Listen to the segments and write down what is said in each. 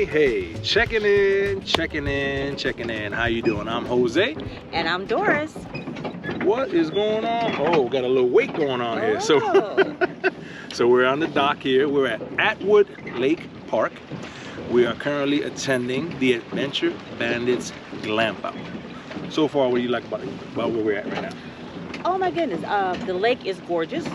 Hey, checking in. How you doing? I'm Jose. And I'm Doris. What is going on? Oh, got a little wake going on here. So we're on the dock here. We're at Atwood Lake Park. We are currently attending the Adventure Bandits Glamp Out. So far, what do you like about where we're at right now? Oh my goodness, the lake is gorgeous.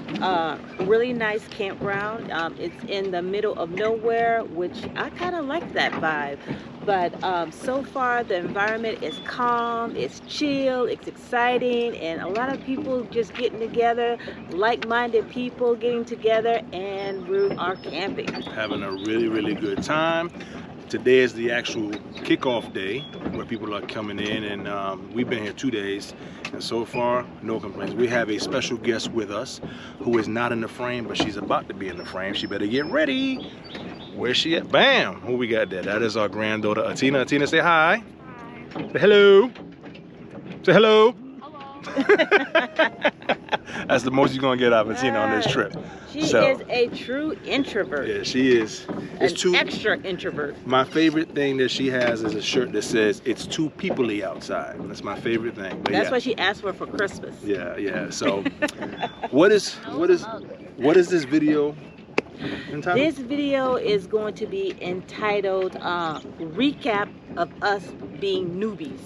Really nice campground. It's in the middle of nowhere, which I kind of like that vibe. But so far the environment is calm, it's chill, it's exciting, and a lot of people just getting together, like-minded people getting together, and we are camping. Having a really good time. Today is the actual kickoff day where people are coming in, and we've been here 2 days, and so far no complaints. We have a special guest with us who is not in the frame, but she's about to be in the frame. She better get ready. Where's she at? Bam! Who we got there? That is our granddaughter Atina. Atina, say hi. Hi. Say hello. Say hello. That's the most you're gonna get out of Atina on this trip. She is a true introvert. Yeah, she is. An extra introvert. My favorite thing that she has is a shirt that says "It's too peoply outside." That's my favorite thing. But that's what she asked for Christmas. Yeah. So, what is this video entitled? This video is going to be entitled "Recap of Us Being Newbies,"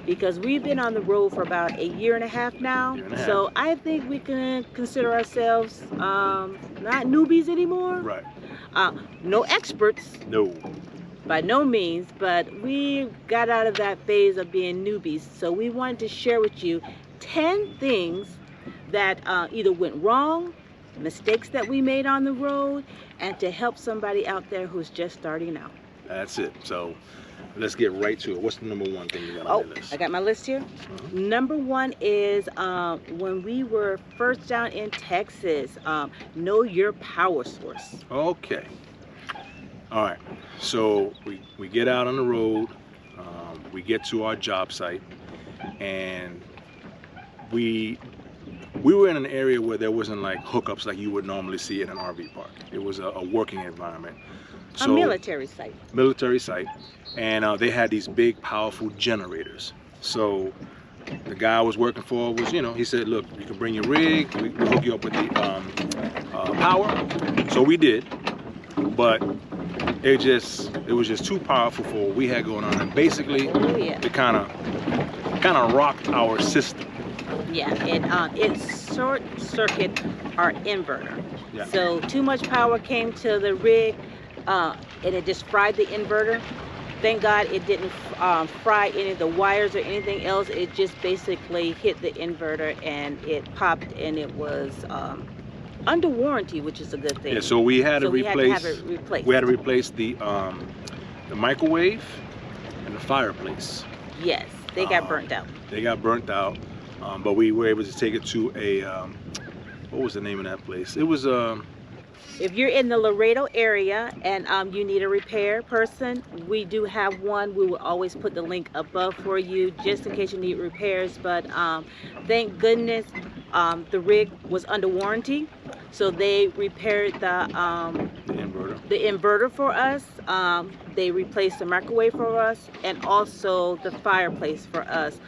because we've been on the road for about a year and a half now. So I think we can consider ourselves not newbies anymore. Right. No experts. No. By no means, but we got out of that phase of being newbies. So we wanted to share with you 10 things that either went wrong, mistakes that we made on the road, and to help somebody out there who's just starting out. That's it. So let's get right to it. What's the number one thing you got on your list? I got my list here. Number one is when we were first down in Texas, know your power source. Okay. All right. So we get out on the road. We get to our job site, and we were in an area where there wasn't like hookups like you would normally see in an RV park. It was a working environment. So, a military site. Military site. And they had these big, powerful generators. So the guy I was working for was, he said, look, you can bring your rig, we'll hook you up with the power. So we did, but it was just too powerful for what we had going on. And basically, it kind of rocked our system. Yeah, it short-circuited our inverter. Yeah. So too much power came to the rig, and it just fried the inverter. Thank God it didn't fry any of the wires or anything else. It just basically hit the inverter and it popped, and it was under warranty, which is a good thing. Yeah, so we had to replace. We had to replace the microwave and the fireplace. Yes, they got burnt out. They got burnt out, but we were able to take it to a what was the name of that place? It was if you're in the Laredo area and you need a repair person, we do have one. We will always put the link above for you just in case you need repairs. But thank goodness the rig was under warranty, so they repaired the inverter for us. They replaced the microwave for us, and also the fireplace for us.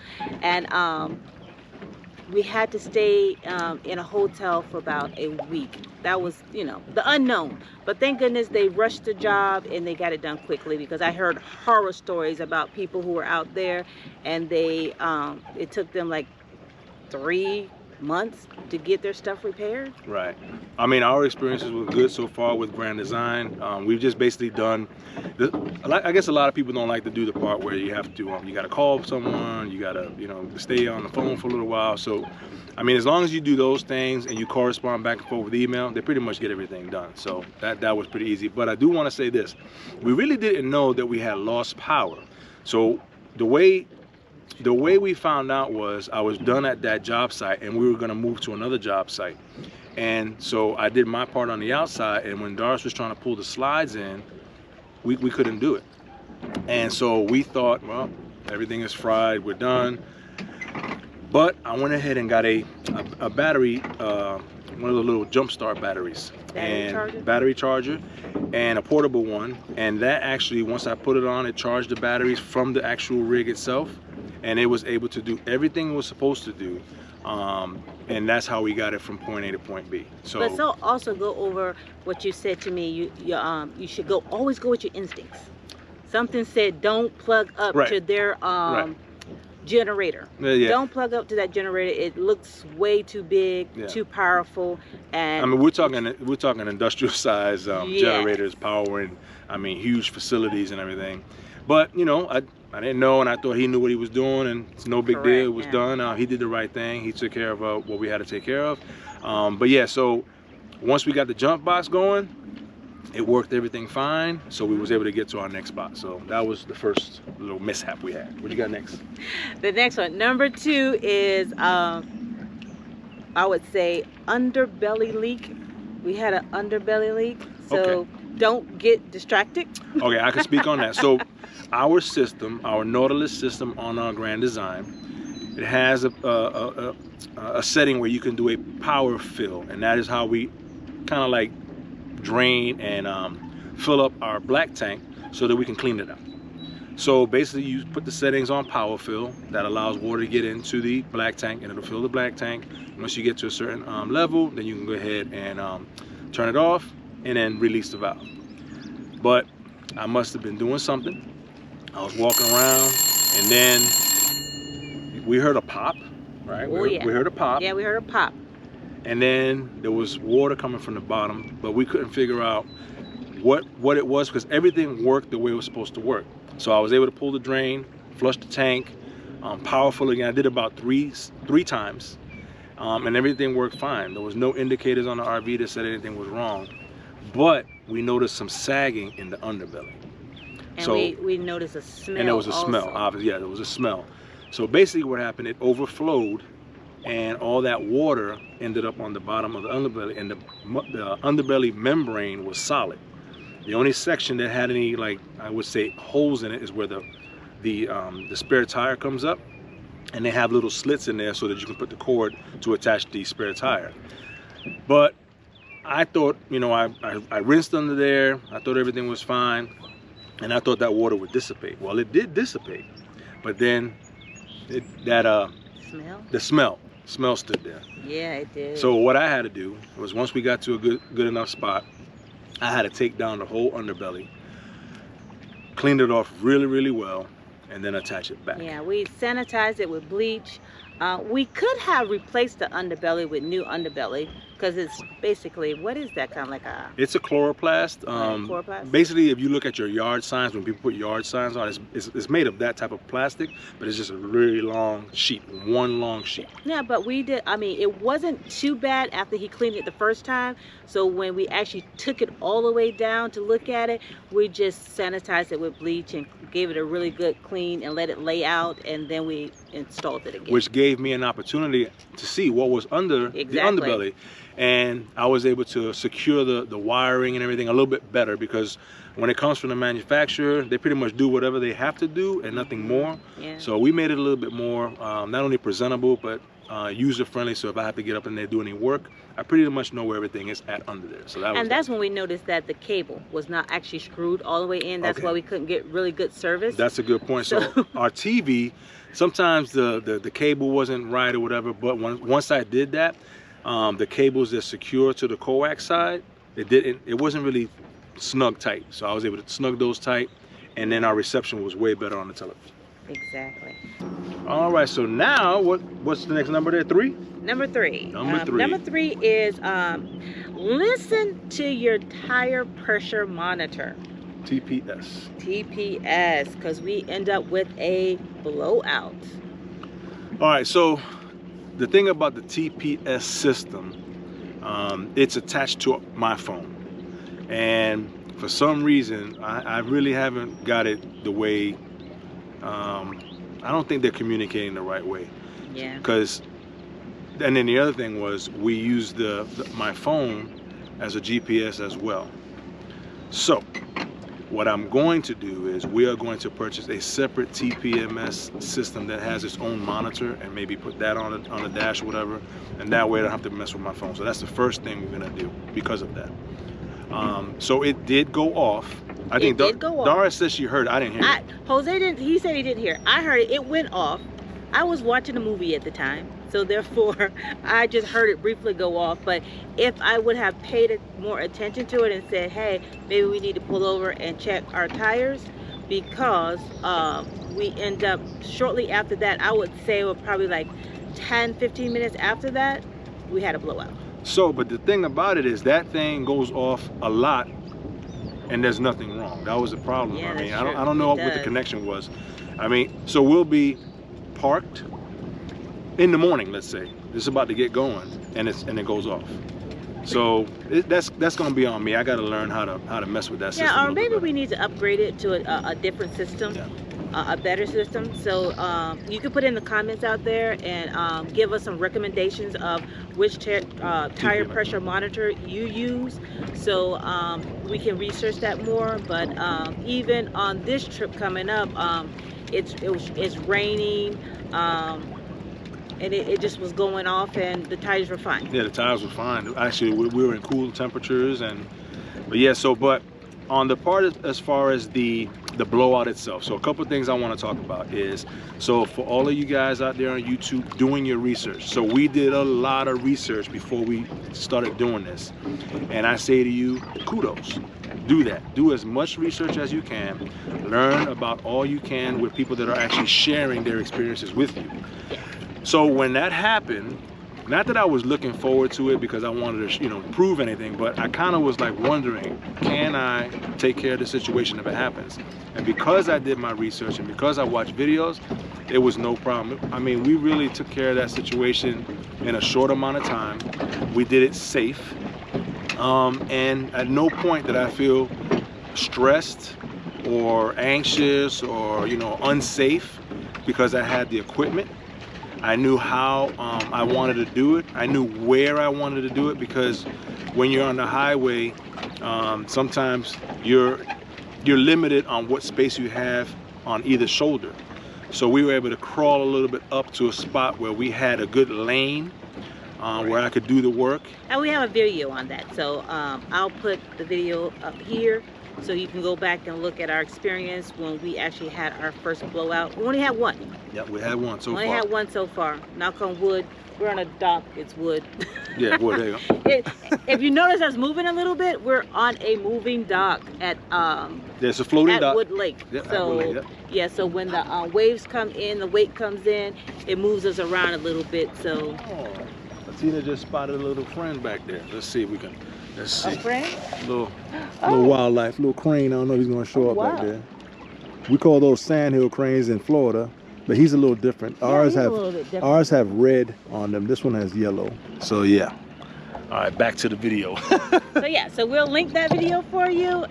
And we had to stay in a hotel for about a week. That was, the unknown. But thank goodness they rushed the job and they got it done quickly, because I heard horror stories about people who were out there and it took them like 3 months to get their stuff repaired. Right. I mean, our experiences were good so far with Grand Design. We've just basically done, I guess a lot of people don't like to do the part where you have to, you got to call someone, you got to, stay on the phone for a little while. So, I mean, as long as you do those things and you correspond back and forth with email, they pretty much get everything done. So that was pretty easy. But I do want to say this. We really didn't know that we had lost power. So the way we found out was I was done at that job site and we were going to move to another job site. And so I did my part on the outside, and when Doris was trying to pull the slides in, we couldn't do it. And so we thought, well, everything is fried, we're done. But I went ahead and got a battery one of the little jump start batteries, battery charger, and a portable one. And that actually, once I put it on, it charged the batteries from the actual rig itself, and it was able to do everything it was supposed to do. And that's how we got it from point A to point B. But also go over what you said to me. You should always go with your instincts. Something said don't plug up to their generator. Don't plug up to that generator. It looks way too big, too powerful. And I mean, we're talking industrial size generators powering, I mean, huge facilities and everything. But you know, I didn't know, and I thought he knew what he was doing, and it's no big deal. It was done. He did the right thing. He took care of what we had to take care of. But yeah, so once we got the jump box going, it worked everything fine. So we was able to get to our next spot. So that was the first little mishap we had. What you got next? The next one, number 2, is I would say underbelly leak. We had an underbelly leak, so don't get distracted. Okay, I can speak on that. So our system, our Nautilus system on our Grand Design, it has a setting where you can do a power fill, and that is how we kind of like drain and fill up our black tank so that we can clean it out. So basically you put the settings on power fill that allows water to get into the black tank, and it'll fill the black tank. Once you get to a certain level, then you can go ahead and turn it off and then release the valve. But I must have been doing something. I was walking around, and then we heard a pop, right? We heard a pop. Yeah, we heard a pop. And then there was water coming from the bottom, but we couldn't figure out what it was, because everything worked the way it was supposed to work. So I was able to pull the drain, flush the tank, powerful again. I did about three times, and everything worked fine. There was no indicators on the RV that said anything was wrong, but we noticed some sagging in the underbelly. And so we noticed a smell. And there was a smell, obviously. Yeah, there was a smell. So basically what happened, it overflowed, and all that water ended up on the bottom of the underbelly, and the underbelly membrane was solid. The only section that had any, like, I would say, holes in it is where the spare tire comes up, and they have little slits in there so that you can put the cord to attach the spare tire. But I thought, you know, I rinsed under there, I thought everything was fine, and I thought that water would dissipate. Well, it did dissipate, but then the smell stood there. Yeah, it did. So what I had to do was, once we got to a good enough spot, I had to take down the whole underbelly, clean it off really, really well, and then attach it back. Yeah, we sanitized it with bleach. We could have replaced the underbelly with new underbelly, because it's basically, what is that, kind of like a... It's a chloroplast. Chloroplast? Basically, if you look at your yard signs, when people put yard signs on, it's made of that type of plastic, but it's just a really long sheet, one long sheet. Yeah, but we did, I mean, it wasn't too bad after he cleaned it the first time. So when we actually took it all the way down to look at it, we just sanitized it with bleach and gave it a really good clean and let it lay out, and then we installed it again. Which gave me an opportunity to see what was under the underbelly. And I was able to secure the wiring and everything a little bit better, because when it comes from the manufacturer, they pretty much do whatever they have to do and nothing more. Yeah. So we made it a little bit more, not only presentable, but user-friendly. So if I have to get up in there do any work, I pretty much know where everything is at under there. So that's when we noticed that the cable was not actually screwed all the way in. That's why we couldn't get really good service. That's a good point. So our TV, sometimes the cable wasn't right or whatever, but once I did that, the cables that secure to the coax side, it wasn't really snug tight. So I was able to snug those tight, and then our reception was way better on the television. Exactly. All right, so now what's the next number there? 3? Number 3. Number 3. Number 3 is listen to your tire pressure monitor. TPS. TPS, because we end up with a blowout. All right, so the thing about the TPS system, it's attached to my phone, and for some reason I really haven't got it the way, I don't think they're communicating the right way. Yeah. And then the other thing was, we used my phone as a GPS as well. So What I'm going to do is we are going to purchase a separate TPMS system that has its own monitor, and maybe put that on the dash or whatever, and that way I don't have to mess with my phone. So that's the first thing we're gonna do because of that. So it did go off. I think Doris said she heard it. I didn't hear it. Jose didn't. He said he didn't hear it. I heard it. It went off. I was watching a movie at the time, so therefore I just heard it briefly go off. But if I would have paid more attention to it and said, hey, maybe we need to pull over and check our tires, because we end up shortly after that, I would say it was probably like 10-15 minutes after that, we had a blowout. So, but the thing about it is that thing goes off a lot and there's nothing wrong. That was the problem. Yeah, I mean, that's I don't know what the connection was. I mean, so we'll be parked in the morning, let's say. It's about to get going and it goes off. So that's going to be on me. I got to learn how to mess with that system. Yeah, or maybe we need to upgrade it to a different system. Yeah. A better system. So you can put in the comments out there and give us some recommendations of which tire pressure monitor you use, so we can research that more. But even on this trip coming up, it's raining, and it just was going off, and the tires were fine. Yeah, the tires were fine. Actually, we were in cool temperatures, but yeah. So, but on the part as far as the blowout itself, so a couple of things I want to talk about is, so for all of you guys out there on YouTube doing your research, so we did a lot of research before we started doing this, and I say to you, kudos. Do that. Do as much research as you can. Learn about all you can with people that are actually sharing their experiences with you. So when that happened, not that I was looking forward to it because I wanted to, prove anything, but I kind of was like wondering, can I take care of the situation if it happens? And because I did my research and because I watched videos, it was no problem. I mean, we really took care of that situation in a short amount of time. We did it safe. And at no point did I feel stressed or anxious or, unsafe, because I had the equipment. I knew how I wanted to do it. I knew where I wanted to do it, because when you're on the highway, sometimes you're limited on what space you have on either shoulder. So we were able to crawl a little bit up to a spot where we had a good lane where I could do the work. And we have a video on that, so I'll put the video up here so you can go back and look at our experience when we actually had our first blowout. We only had one. Yeah, we had one so far. We only had one so far. Knock on wood. We're on a dock. It's wood. Yeah, wood. There you go. If you notice us moving a little bit, we're on a moving dock at there's a floating dock. Wood Lake. Yeah, so Wood Lake, yeah, so when the waves come in, the wake comes in, it moves us around a little bit. So. Oh, Tina just spotted a little friend back there. Let's see if we can. Let's see. A friend? Little wildlife, little crane. I don't know if he's gonna show up back there. We call those sandhill cranes in Florida, but he's a little different. Yeah, ours have red on them. This one has yellow. So yeah. All right, back to the video. So yeah, so we'll link that video for you,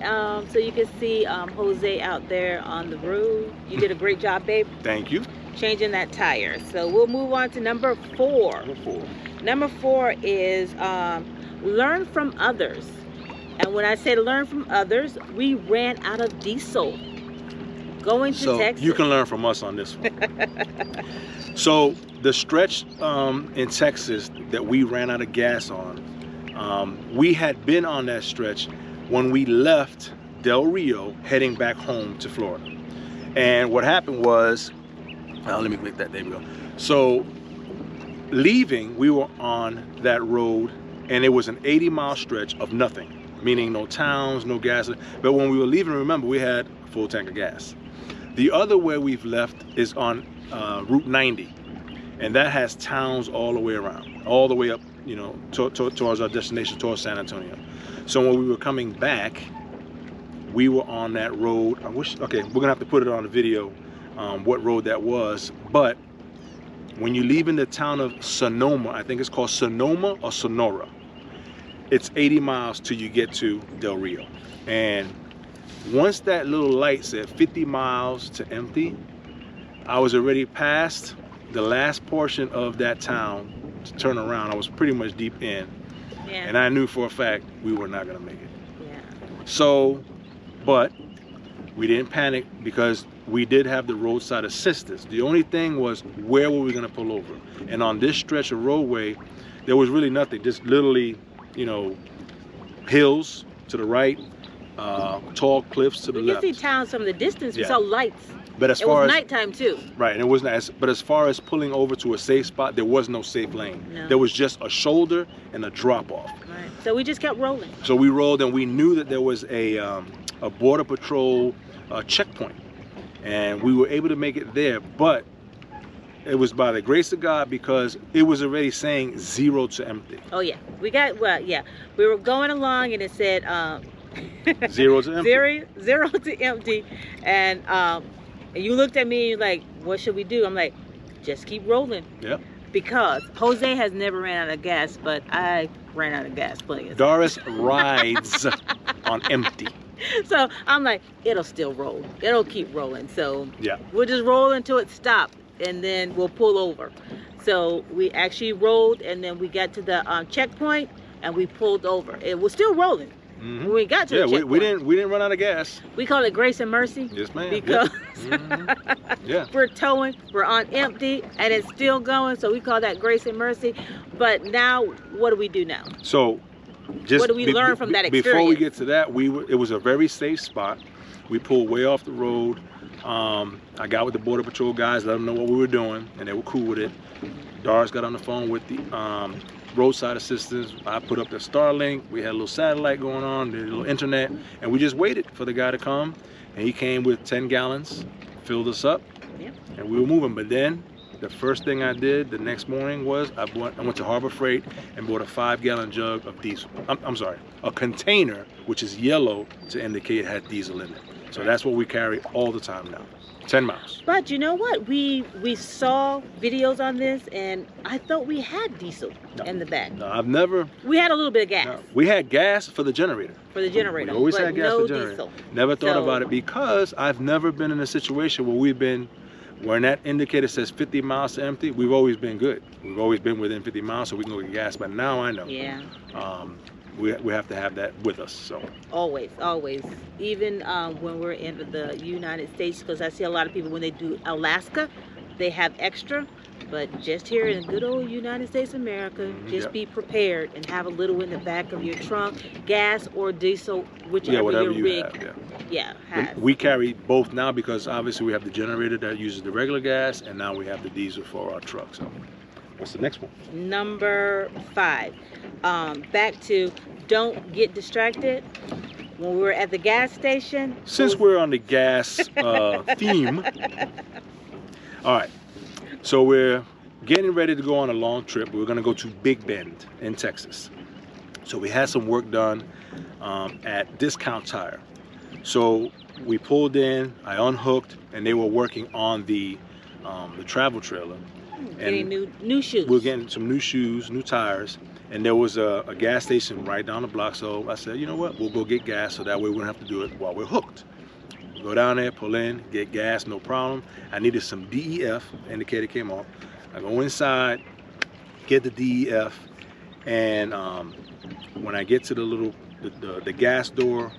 so you can see Jose out there on the road. You did a great job, babe. Thank you. Changing that tire. So we'll move on to number 4. Number 4 is learn from others. And when I say learn from others, we ran out of diesel going to Texas. You can learn from us on this one. So the stretch in Texas that we ran out of gas on, we had been on that stretch when we left Del Rio heading back home to Florida. And what happened was, let me click that, there we go. So leaving, we were on that road, and it was an 80-mile stretch of nothing, meaning no towns, no gas. But when we were leaving, remember, we had a full tank of gas. The other way we've left is on Route 90, and that has towns all the way around, all the way up, towards our destination, towards San Antonio. So when we were coming back, we were on that road. Okay, we're gonna have to put it on the video, what road that was. But when you're leaving the town of Sonoma, I think it's called Sonoma or Sonora, it's 80 miles till you get to Del Rio. And once that little light said 50 miles to empty, I was already past the last portion of that town to turn around. I was pretty much deep in. Yeah. And I knew for a fact we were not gonna make it. Yeah. So, but We didn't panic because we did have the roadside assistance. The only thing was, where were we going to pull over? And on this stretch of roadway, there was really nothing. Just literally, you know, hills to the right, tall cliffs to the left. You can see towns from the distance. We Yeah. saw lights. But as It far was as nighttime too. right, and it wasn't as. But as far as pulling over to a safe spot, there was no safe lane. No. There was just a shoulder and a drop off. Right. So we just kept rolling. So we rolled, and we knew that there was a border patrol checkpoint, and we were able to make it there. But it was by the grace of God, because it was already saying 0 to empty. Oh yeah, we got, well, yeah, we were going along and it said 0 to empty. zero to empty, and you looked at me and you're like, what should we do? I'm like, just keep rolling. Yep. Because Jose has never ran out of gas, but I ran out of gas plenty of times. Doris rides on empty. So I'm like, it'll still roll. It'll keep rolling. So Yeah. we'll just roll until it stops, and then we'll pull over. So we actually rolled, and then we got to the checkpoint, and we pulled over. It was still rolling. Mm-hmm. When we got to Yeah, the checkpoint. we didn't run out of gas. We call it grace and mercy. Yes, ma'am. Because Yep. Mhm. Yeah. we're towing, we're on empty, and it's still going. So we call that grace and mercy. But now, what do we do now? So, just What do we learn from that experience? Before we get to that, it was a very safe spot. We pulled way off the road. I got with the Border Patrol guys, let them know what we were doing, and they were cool with it. Doris got on the phone with the roadside assistance. I put up the Starlink. We had a little satellite going on, the little internet, and we just waited for the guy to come. And he came with 10 gallons, filled us up, Yeah. and we were moving. But then, the first thing I did the next morning was I went to Harbor Freight and bought a 5-gallon jug of diesel. I'm sorry, a container, which is yellow to indicate it had diesel in it. So that's what we carry all the time now. 10 miles. But you know what? We saw videos on this, and I thought we had diesel in the back. No, I've never. We had a little bit of gas No, we had gas for the generator. for the generator, We always but had gas no for the generator. diesel. Never thought So- about it, because I've never been in a situation where when that indicator says 50 miles to empty, we've always been good. We've always been within 50 miles, so we can go get gas. But now I know. Yeah. We have to have that with us. So Always, always. Even when we're in the United States, because I see a lot of people when they do Alaska, they have extra. But just here in the good old United States of America, just Yep. be prepared and have a little in the back of your trunk, gas or diesel, whichever whatever your you rig have. has. We carry both now, because obviously we have the generator that uses the regular gas, and now we have the diesel for our truck. So what's the next one? Number 5, back to don't get distracted. When we were at the gas station, Since we're on the gas theme, all right. So we're getting ready to go on a long trip. We're going to go to Big Bend in Texas. So we had some work done at Discount Tire. So we pulled in, I unhooked, and they were working on the travel trailer. getting new shoes. We were getting some new shoes, new tires, and there was a gas station right down the block. So I said, you know what, we'll go get gas, so that way we don't have to do it while we're hooked. Go down there, pull in, get gas, no problem. I needed some DEF, indicator came off. I go inside, get the DEF, and when I get to the gas door,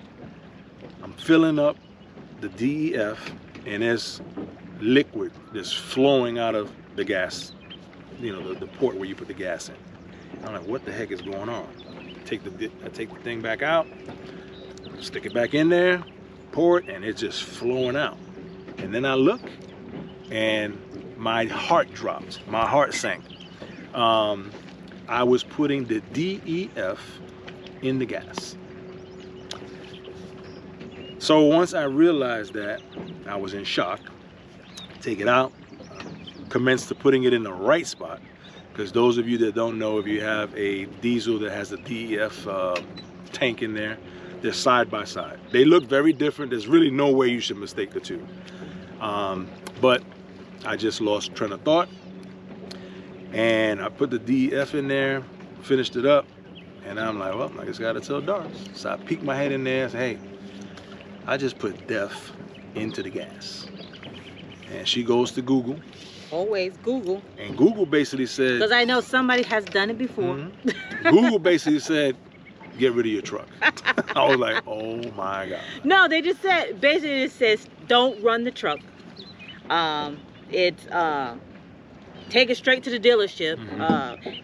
I'm filling up the DEF, and there's liquid that's flowing out of the gas, you know, the port where you put the gas in. I'm like, what the heck is going on? I take the thing back out, stick it back in there, pour it, and it's just flowing out. And then I look, and my heart dropped. My heart sank. I was putting the DEF in the gas. So once I realized that, I was in shock. Take it out, commenced to putting it in the right spot, because those of you that don't know, if you have a diesel that has a DEF tank in there, they're side by side. They look very different. There's really no way you should mistake the two. But I just lost train of thought, and I put the DEF in there, finished it up, and I'm like, well, I just gotta tell Doris. So I peeked my head in there and said, hey, I just put DEF into the gas. And she goes to Google. Always Google. And Google basically said, Because I know somebody has done it before. Google basically said, get rid of your truck. I was like, oh my God. No, they just said, basically it says, don't run the truck. Take it straight to the dealership.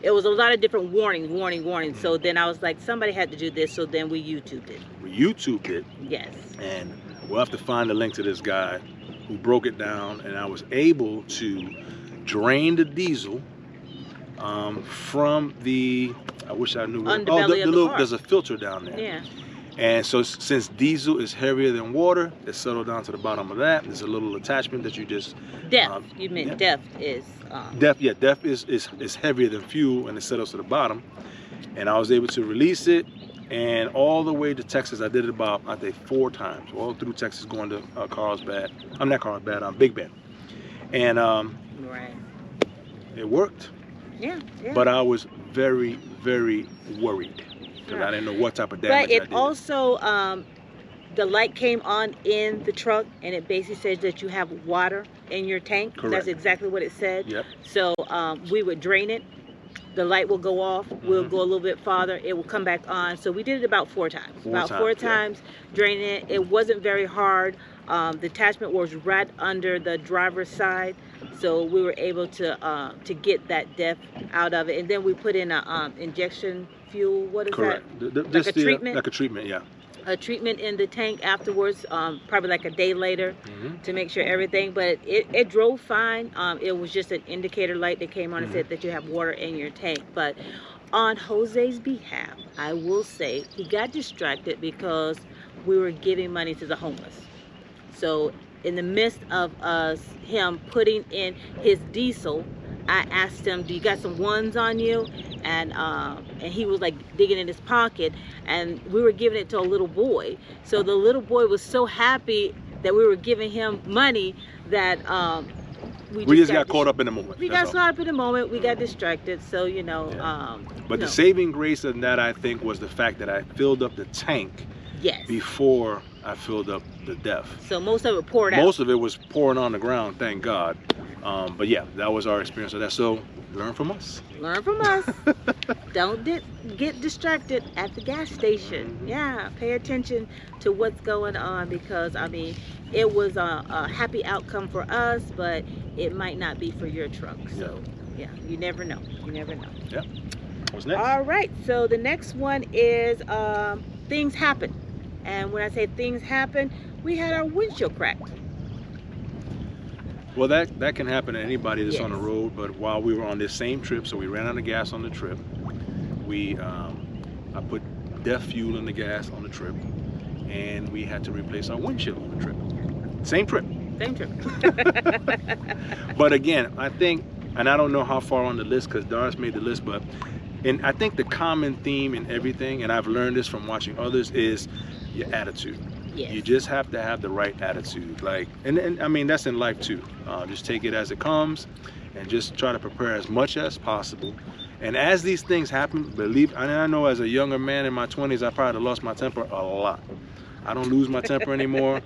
It was a lot of different warnings. So then I was like, somebody had to do this, so then we YouTubed it. We YouTubed it. Yes. And we'll have to find a link to this guy who broke it down, and I was able to drain the diesel from the, I wish I knew. Underbelly of the car. There's a filter down there. Yeah. And so since diesel is heavier than water, it settled down to the bottom of that. There's a little attachment that you just... DEF. You meant DEF is... DEF, yeah, DEF is heavier than fuel, and it settles to the bottom. And I was able to release it, and all the way to Texas, I did it about, I think, 4 times. All through Texas going to Carlsbad. I'm not Carlsbad, Big Bend. And right. It worked. Yeah. But I was very, very worried. Because I didn't know what type of damage I did. But it also, the light came on in the truck, and it basically says that you have water in your tank. Correct. That's exactly what it said. Yep. So we would drain it. The light will go off. We'll go a little bit farther. It will come back on. So we did it about 4 times. Four times, draining it. It wasn't very hard. The attachment was right under the driver's side. So we were able to get that DEF out of it. And then we put in a injection fuel. What is Correct. that? Like a treatment? Like a treatment, yeah. A treatment in the tank afterwards, probably like a day later, to make sure everything. But it drove fine. It was just an indicator light that came on and said that you have water in your tank. But on Jose's behalf, I will say he got distracted because we were giving money to the homeless. So in the midst of him putting in his diesel, I asked him, do you got some ones on you? And he was like digging in his pocket, and we were giving it to a little boy. So the little boy was so happy that we were giving him money that we just got caught up in the moment. We got caught up in the moment. We got distracted. So, you know. Yeah. But the saving grace in that, I think, was the fact that I filled up the tank before I filled up the DEF. So most of it poured out. Most of it was pouring on the ground, thank God. But yeah, that was our experience with that. So learn from us. Learn from us. Don't get distracted at the gas station. Yeah, pay attention to what's going on, because I mean, it was a happy outcome for us, but it might not be for your truck. So yeah, you never know. You never know. Yeah. What's next? All right. So the next one is things happen. And when I say things happen, we had our windshield cracked. Well, that can happen to anybody that's on the road. But while we were on this same trip, so we ran out of gas on the trip. I put DEF fuel in the gas on the trip, and we had to replace our windshield on the trip. Same trip. Same trip. But again, I think, and I don't know how far on the list because Doris made the list, but I think the common theme in everything, and I've learned this from watching others, is your attitude. Yes. You just have to have the right attitude. Like, and I mean, that's in life too. Just take it as it comes, and just try to prepare as much as possible. And as these things happen, I know as a younger man in my 20s, I probably lost my temper a lot. I don't lose my temper anymore.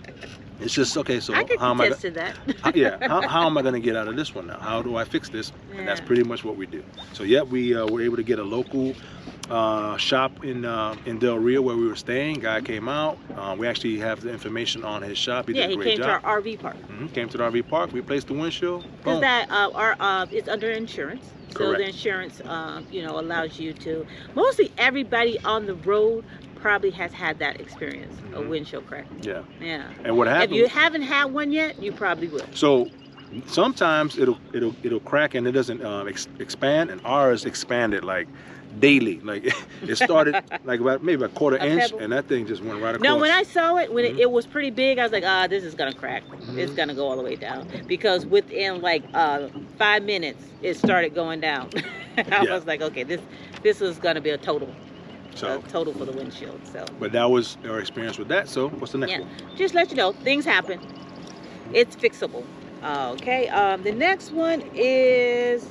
It's just, okay, so how am I to that. how am I going to get out of this one now? How do I fix this? Yeah. And that's pretty much what we do. So yeah, we were able to get a local shop in Del Rio where we were staying. Guy came out. We actually have the information on his shop. He did a great job. He came to our RV park. Came to the RV park. We replaced the windshield. Because it's under insurance. So the insurance, allows you to. Mostly everybody on the road probably has had that experience, a windshield crack. Yeah. Yeah. And what happens? If you haven't had one yet, you probably will. So sometimes it'll crack and it doesn't expand, and ours expanded like daily. Like it started like maybe a quarter inch, and that thing just went right across. No, when I saw it, when it was pretty big, I was like, this is gonna crack. It's gonna go all the way down, because within like 5 minutes, it started going down. I was like, okay, this is gonna be a total. So total for the windshield. So. But that was our experience with that. So what's the next one? Just let you know, things happen. It's fixable. Okay. The next one is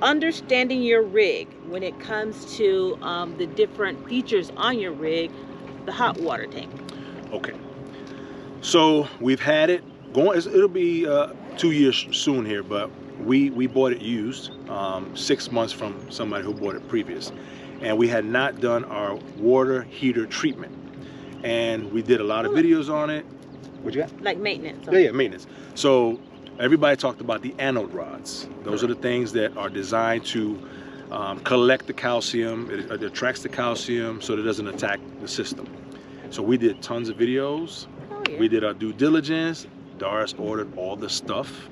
understanding your rig when it comes to the different features on your rig, the hot water tank. Okay. So we've had it going. It'll be 2 years soon here, but we bought it used 6 months from somebody who bought it previous. and we had not done our water heater treatment. And we did a lot of videos on it. What you got? Like maintenance. Yeah, maintenance. So everybody talked about the anode rods. Those are the things that are designed to collect the calcium. It attracts the calcium so that it doesn't attack the system. So we did tons of videos. Oh, yeah. We did our due diligence. Doris ordered all the stuff.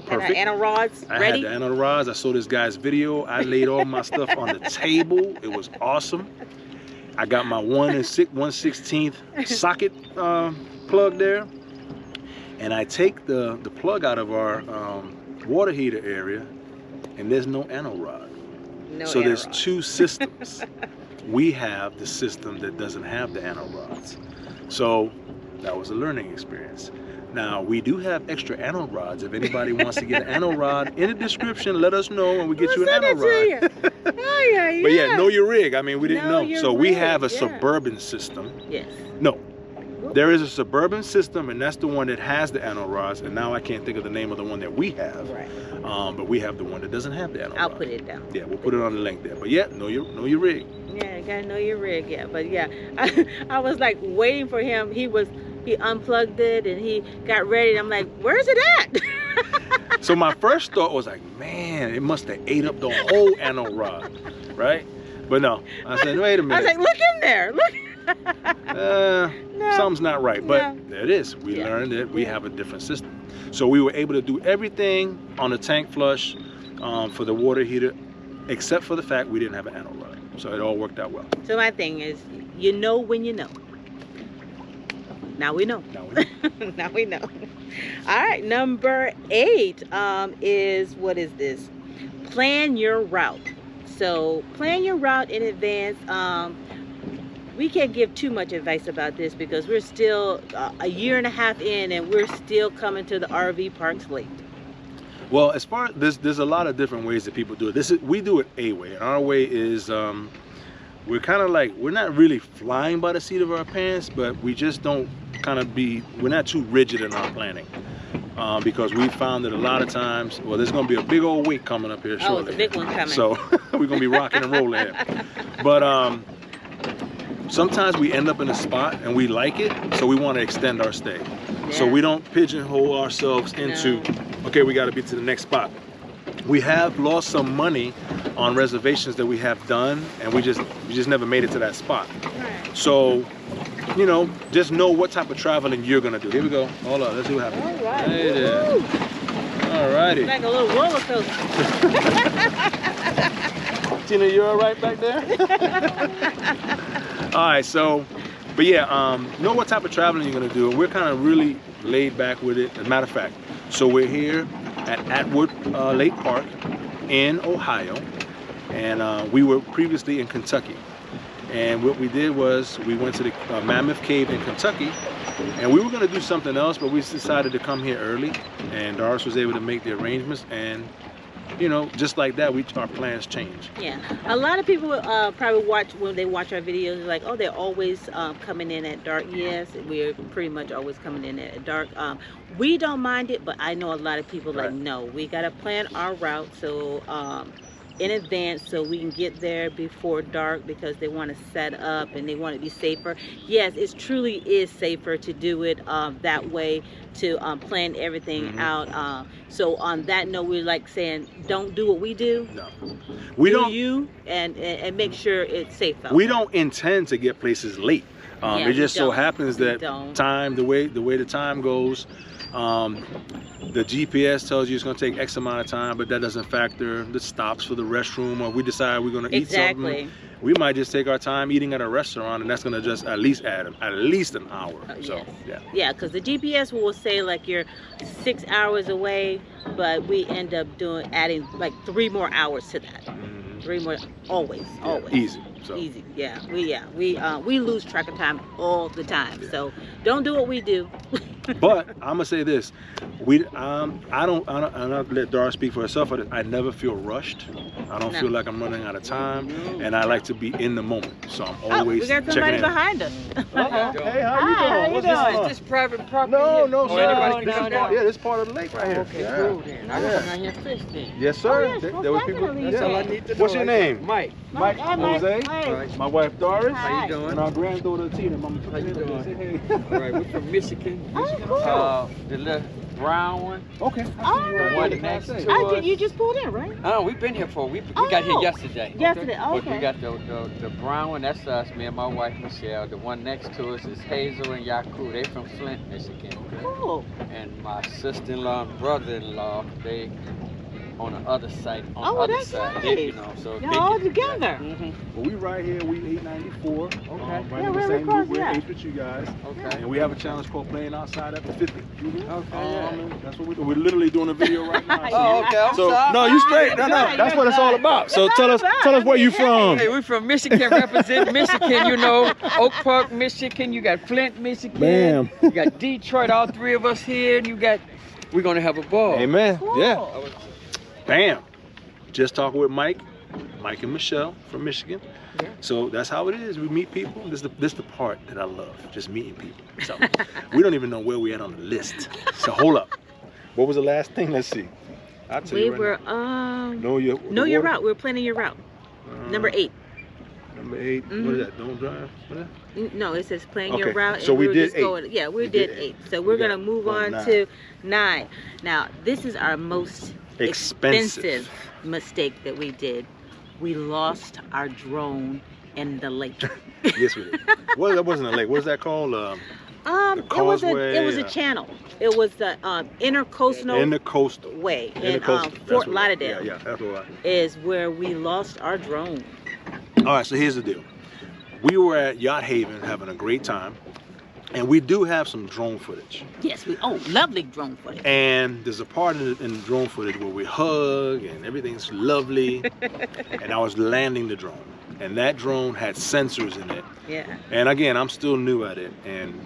Perfect. And rods ready? I had the anode rods. I saw this guy's video. I laid all my stuff on the table. It was awesome. I got my 1/16 socket plug there. And I take the plug out of our water heater area, and there's no anode rod. So there's two systems. We have the system that doesn't have the anode rods. So that was a learning experience. Now, we do have extra anode rods. If anybody wants to get an anode rod, in the description, let us know and we get you an anode rod. But yeah, know your rig. I mean, we didn't know. So we have a suburban system. Yes. No. There is a suburban system, and that's the one that has the anode rods. And now I can't think of the name of the one that we have. Right. But we have the one that doesn't have the anode I'll rod. put it down. Yeah, we'll put it on the link there. But yeah, know your rig. Yeah, you gotta know your rig. Yeah, but yeah, I was like waiting for him. He unplugged it and he got ready. And I'm like, where's it at? So my first thought was like, man, it must have ate up the whole anode rod, right? But no, I said, wait a minute. I was like, look in there, look. No. Something's not right, but No. there it is. We learned that we have a different system. So we were able to do everything on the tank flush for the water heater, except for the fact we didn't have an anode rod. So it all worked out well. So my thing is, you know when you know. Now we know. Now we know. Now we know. All right, number 8 is, what is this? Plan your route. So plan your route in advance. We can't give too much advice about this because we're still a year and a half in and we're still coming to the RV parks late. Well, as far as there's a lot of different ways that people do it. We do it a way, and our way is we're kind of like, we're not really flying by the seat of our pants, but we just don't we're not too rigid in our planning. Because we found that a lot of times, well, there's going to be a big old wake coming up here shortly. Oh, it's a big one coming. So we're going to be rocking and rolling here. But sometimes we end up in a spot and we like it, so we want to extend our stay. Yeah. So we don't pigeonhole ourselves into, okay, we got to be to the next spot. We have lost some money on reservations that we have done, and we just never made it to that spot. Right. So, you know, just know what type of traveling you're gonna do. Here we go. Hold on, let's see what happens. All right. Hey there. All righty. It's like a little roller coaster. Tina, you all right back there? All right, so, but yeah, know what type of traveling you're gonna do. And we're kind of really laid back with it. As a matter of fact, so we're here at Atwood Lake Park in Ohio, and we were previously in Kentucky. And what we did was we went to the Mammoth Cave in Kentucky, and we were going to do something else, but we decided to come here early, and Doris was able to make the arrangements, and you know, just like that, our plans change. Yeah, a lot of people probably when they watch our videos, like, oh, they're always coming in at dark. Yes, we're pretty much always coming in at dark. We don't mind it, but I know a lot of people like, no, we got to plan our route so in advance so we can get there before dark, because they want to set up and they want to be safer. Yes, it truly is safer to do it that way, to plan everything out. So on that note, we're like saying, don't do what we do. No, we don't. You and make sure it's safe. We don't intend to get places late. It just so happens that the way the time goes, the GPS tells you it's going to take X amount of time, but that doesn't factor the stops for the restroom, or we decide we're going to eat something. We might just take our time eating at a restaurant, and that's going to just at least add at least an hour. So yeah, because the GPS will say like you're 6 hours away, but we end up adding like 3 more hours to that. 3 more, always. Easy. So. Easy. Yeah, we lose track of time all the time. So don't do what we do. But I'm gonna say this: I don't let Doris speak for herself. I never feel rushed. I don't feel like I'm running out of time, and I like to be in the moment. So I'm always we got somebody checking in. behind us. Hey, how you doing? What's this? Is this private property? No, here? sir. Yeah, this part of the lake right here. Okay, Yeah. cool then. I can come out here and fish then. Yes, sir. yes, There was people. definitely. That's all I need to know. What's your name? Mike. Mike. Hey, Jose. Hey. Right. My wife Doris. How you doing? And our granddaughter Tina. Mama, How you doing? say hey. All right, we're from Michigan. Oh, cool. The little brown one. Okay. The one next to us. You just pulled in, right? Oh, we've been here we got here yesterday. Yesterday, But we okay. got the brown one, that's us, me and my wife Michelle. The one next to us is Hazel and Yaku. They from Flint, Michigan. Cool. And my sister-in-law and brother-in-law, they on the other side, on Oh, the other that's side. nice. They, you know, so Y'all all together. Well, we right here. We 894. Okay. Right Yeah, in the we're same close, group. We're yeah. age with you guys. Okay. And we have a challenge called Playing Outside After 50. Okay, yeah. And that's what we're doing. We're literally doing a video right now. Oh, okay. I'm So sorry. no, you straight. No, that's what it's all about. So tell us where you from. Hey, we're from Michigan, represent Michigan, you know, Oak Park, Michigan, you got Flint, Michigan, Bam. you got Detroit, all three of us here, and we're gonna have a ball. Amen. Cool. Yeah. Bam. Just talking with Mike and Michelle from Michigan. Yeah. So that's how it is. We meet people. This is the part that I love, just meeting people. So we don't even know where we at on the list. So hold up. What was the last thing? Let's see. I'll tell We you right were now. know your route. We were planning your route. Number 8. Number 8. What is that? Don't drive. What is that? No, it says playing your Okay, route. so and we were did just 8. Going, yeah, we did 8. So we're gonna move on 9. to 9. Now, this is our most expensive mistake that we did. We lost our drone in the lake. Yes, we did. Well, that wasn't a lake. What is that called? It was a channel. It was the intercoastal way in Fort Lauderdale. Yeah, that's what. Is where we lost our drone. All right, so here's the deal. We were at Yacht Haven having a great time, and we do have some drone footage. Yes, lovely drone footage. And there's a part in the drone footage where we hug and everything's lovely. And I was landing the drone, and that drone had sensors in it. Yeah. And again, I'm still new at it, and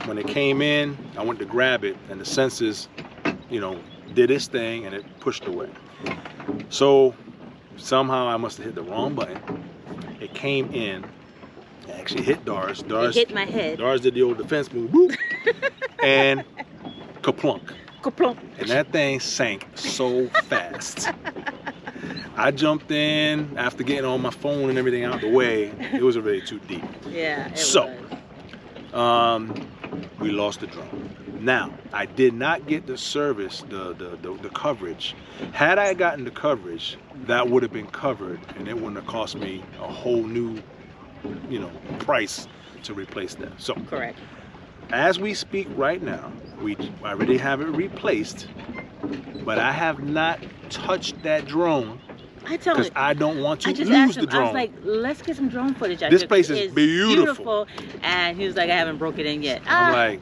when it came in, I went to grab it, and the sensors, you know, did its thing, and it pushed away. So somehow I must have hit the wrong button. It came in. It actually hit Doris. It hit my head. Doris did the old defense move, whoop, and kaplunk. Kaplunk. And that thing sank so fast. I jumped in after getting all my phone and everything out the way. It was already too deep. Yeah. So, we lost the drone. Now, I did not get the service, the coverage. Had I gotten the coverage, that would have been covered, and it wouldn't have cost me a whole new, you know, price to replace that. So, correct. As we speak right now, I already have it replaced, but I have not touched that drone. I told because him. I don't want to I just lose asked him, the drone. I was like, let's get some drone footage. This place is beautiful. And he was like, I haven't broke it in yet. I'm like,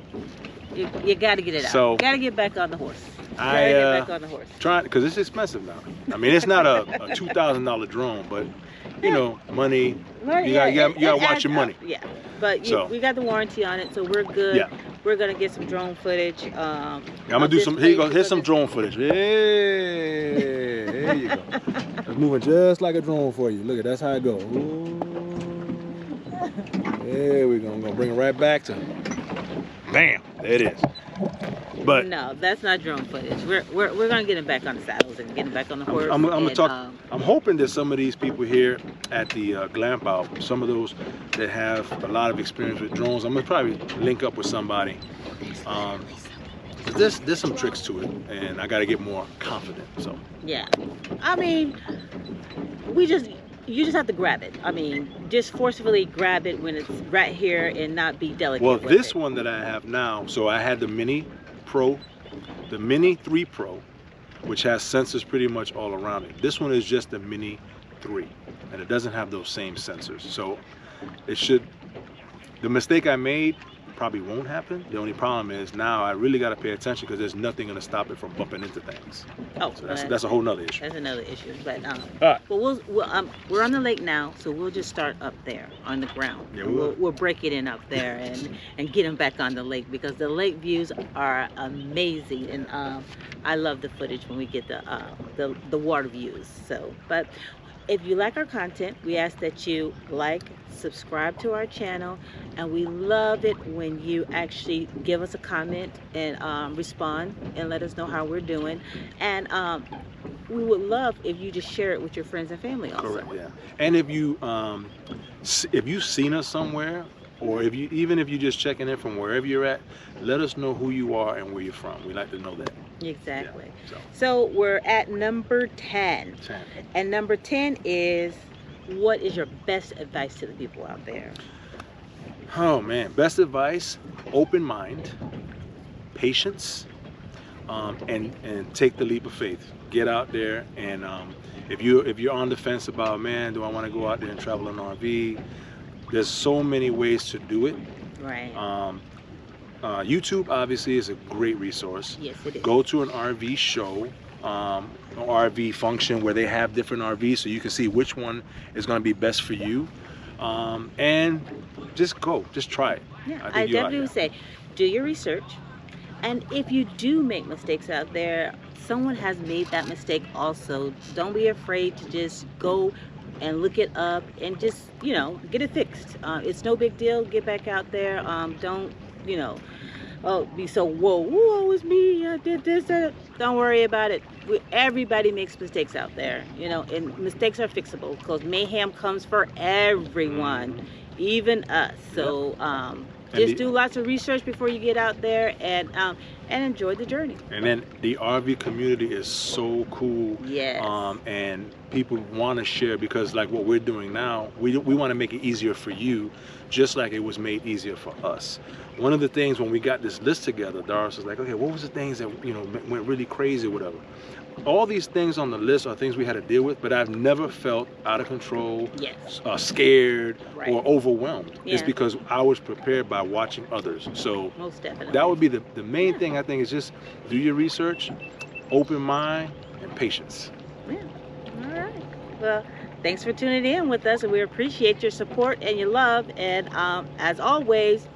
you got to get it out. So, you got to get back on the horse. Get back on the horse. Trying, because it's expensive now. I mean, it's not a $2,000 drone, but you know, money. You gotta watch your money. Yeah, but we got the warranty on it, so we're good. Yeah. We're gonna get some drone footage. I'm gonna do some. Here you go. Here's some drone footage. Hey, there you go. It's moving just like a drone for you. Look at that's how it goes. There we go. I'm gonna bring it right back to. Bam. There it is. But no, that's not drone footage. We're gonna get him back on the saddles and get him back on the horse. I'm gonna talk. I'm hoping that some of these people here at the Glamp Out, some of those that have a lot of experience with drones, I'm gonna probably link up with somebody. There's some tricks to it, and I gotta get more confident. So yeah, I mean, you just have to grab it. I mean, just forcefully grab it when it's right here and not be delicate. Well, with this it. one that I have now, so I had the Mini Pro, the Mini 3 Pro, which has sensors pretty much all around it. This one is just the Mini 3, and it doesn't have those same sensors. So it should, the mistake I made probably won't happen. The only problem is now I really got to pay attention because there's nothing going to stop it from bumping into things. Oh, so that's a whole nother issue. That's another issue. But All right. but we're on the lake now, so we'll just start up there on the ground. Yeah, we'll break it in up there and get them back on the lake, because the lake views are amazing, and I love the footage when we get the water views. So, but if you like our content, we ask that you like, subscribe to our channel, and we love it when you actually give us a comment and respond and let us know how we're doing. And we would love if you just share it with your friends and family also. Correct, yeah. And if you've seen us somewhere, or even if you're just checking in from wherever you're at, let us know who you are and where you're from. We like to know that. Exactly. Yeah, so we're at number 10. And number 10 is, what is your best advice to the people out there? Oh man, best advice: open mind, patience, and take the leap of faith. Get out there, and if you're on the fence about, man, do I want to go out there and travel in an RV? There's so many ways to do it. Right. YouTube obviously is a great resource. Yes, it is. Go to an RV show, an RV function where they have different RVs, so you can see which one is going to be best for you, and just try it. Yeah, I definitely would say, do your research, and if you do make mistakes out there, someone has made that mistake also. Don't be afraid to just go and look it up and just, get it fixed. It's no big deal. Get back out there. Don't, be so, whoa, it's me, I did this, that. Don't worry about it. Everybody makes mistakes out there, and mistakes are fixable, because mayhem comes for everyone, even us. So just do lots of research before you get out there, and enjoy the journey. And then the RV community is so cool. Yes. And people want to share, because like what we're doing now, we want to make it easier for you, just like it was made easier for us. One of the things when we got this list together, Doris was like, okay, what was the things that went really crazy or whatever? All these things on the list are things we had to deal with, but I've never felt out of control, yes, scared, right, or overwhelmed. Yeah. It's because I was prepared by watching others. So most definitely, that would be the main thing, I think, is just do your research, open mind, and patience. Yeah. All right. Well, thanks for tuning in with us, and we appreciate your support and your love. And as always,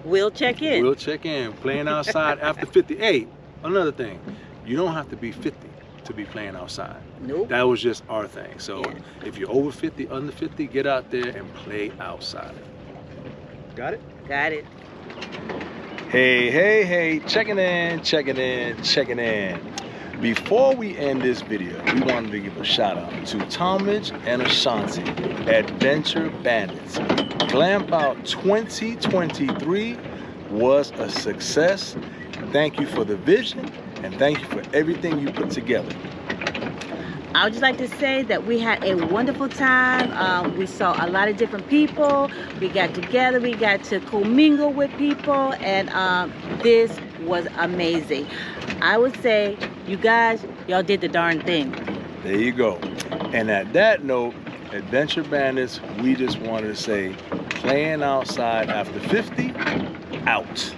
we'll check in. We'll check in. Playing outside after 50. Hey, another thing. You don't have to be 50 to be playing outside. Nope. That was just our thing. So yes, if you're over 50, under 50, get out there and play outside. Got it? Got it. Hey, checking in. Before we end this video, we wanted to give a shout out to Talmadge and Ashanti, Adventure Bandits. Glamp Out 2023 was a success. Thank you for the vision, and thank you for everything you put together. I would just like to say that we had a wonderful time. We saw a lot of different people. We got together. We got to commingle with people, and this was amazing. I would say, you guys, y'all did the darn thing. There you go. And at that note, Adventure Bandits, we just wanted to say, playing outside after 50, out.